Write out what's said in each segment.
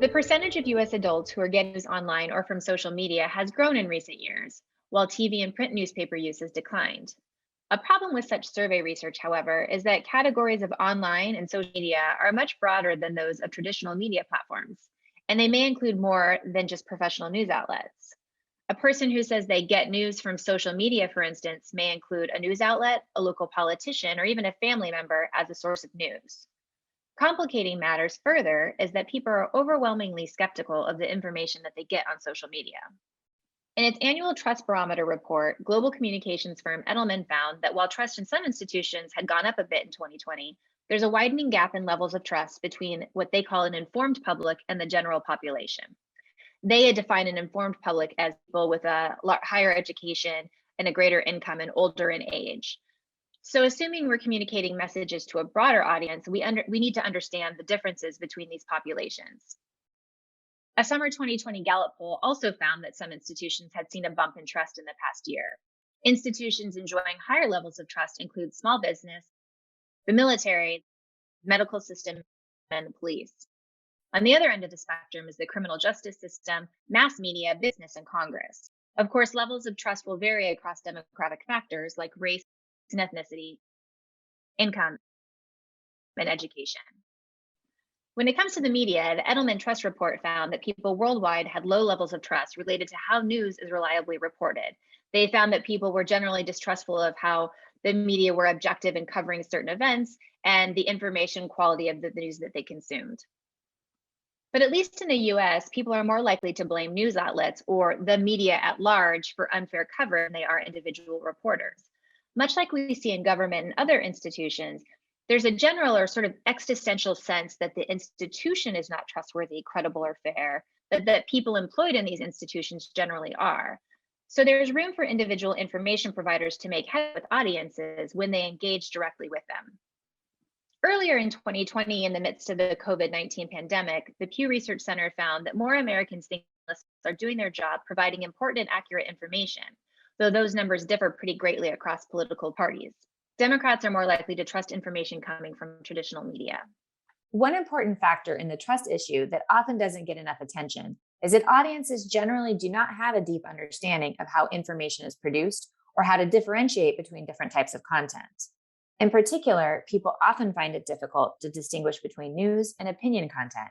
The percentage of US adults who are getting news online or from social media has grown in recent years, while TV and print newspaper use has declined. A problem with such survey research, however, is that categories of online and social media are much broader than those of traditional media platforms, and they may include more than just professional news outlets. A person who says they get news from social media, for instance, may include a news outlet, a local politician, or even a family member as a source of news. Complicating matters further is that people are overwhelmingly skeptical of the information that they get on social media. In its annual Trust Barometer report, global communications firm Edelman found that while trust in some institutions had gone up a bit in 2020, there's a widening gap in levels of trust between what they call an informed public and the general population. They had defined an informed public as people with a higher education and a greater income and older in age. So, assuming we're communicating messages to a broader audience, we need to understand the differences between these populations. A summer 2020 Gallup poll also found that some institutions had seen a bump in trust in the past year. Institutions enjoying higher levels of trust include small business, the military, medical system, and the police. On the other end of the spectrum is the criminal justice system, mass media, business, and Congress. Of course, levels of trust will vary across demographic factors like race and ethnicity, income, and education. When it comes to the media, the Edelman Trust Report found that people worldwide had low levels of trust related to how news is reliably reported. They found that people were generally distrustful of how the media were objective in covering certain events and the information quality of the news that they consumed. But at least in the US, people are more likely to blame news outlets or the media at large for unfair coverage than they are individual reporters. Much like we see in government and other institutions, there's a general or sort of existential sense that the institution is not trustworthy, credible, or fair, but that people employed in these institutions generally are. So there's room for individual information providers to make headway with audiences when they engage directly with them. Earlier in 2020, in the midst of the COVID-19 pandemic, the Pew Research Center found that more Americans think journalists are doing their job providing important and accurate information, though those numbers differ pretty greatly across political parties. Democrats are more likely to trust information coming from traditional media. One important factor in the trust issue that often doesn't get enough attention is that audiences generally do not have a deep understanding of how information is produced or how to differentiate between different types of content. In particular, people often find it difficult to distinguish between news and opinion content.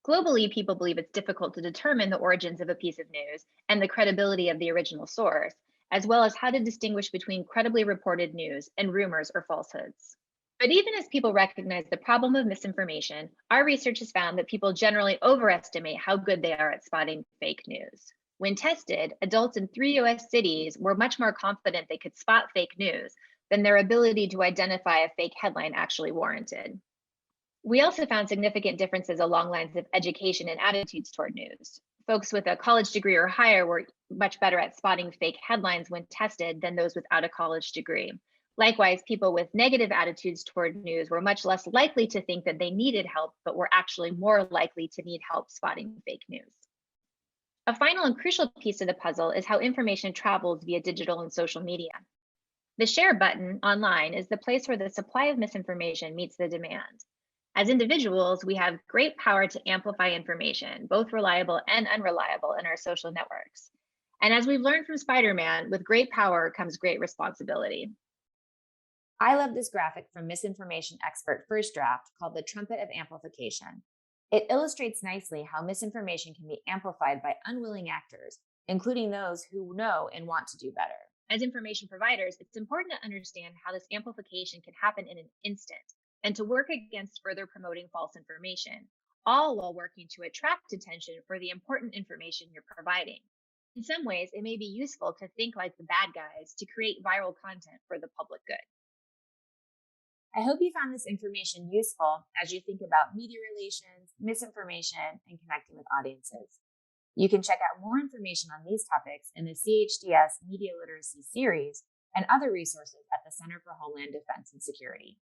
Globally, people believe it's difficult to determine the origins of a piece of news and the credibility of the original source, as well as how to distinguish between credibly reported news and rumors or falsehoods. But even as people recognize the problem of misinformation, our research has found that people generally overestimate how good they are at spotting fake news. When tested, adults in 3 US cities were much more confident they could spot fake news than their ability to identify a fake headline actually warranted. We also found significant differences along lines of education and attitudes toward news. Folks with a college degree or higher were much better at spotting fake headlines when tested than those without a college degree. Likewise, people with negative attitudes toward news were much less likely to think that they needed help, but were actually more likely to need help spotting fake news. A final and crucial piece of the puzzle is how information travels via digital and social media. The share button online is the place where the supply of misinformation meets the demand. As individuals, we have great power to amplify information, both reliable and unreliable, in our social networks. And as we've learned from Spider-Man, with great power comes great responsibility. I love this graphic from misinformation expert First Draft called the Trumpet of Amplification. It illustrates nicely how misinformation can be amplified by unwilling actors, including those who know and want to do better. As information providers, it's important to understand how this amplification can happen in an instant and to work against further promoting false information, all while working to attract attention for the important information you're providing. In some ways, it may be useful to think like the bad guys to create viral content for the public good. I hope you found this information useful as you think about media relations, misinformation, and connecting with audiences. You can check out more information on these topics in the CHDS Media Literacy Series and other resources at the Center for Homeland Defense and Security.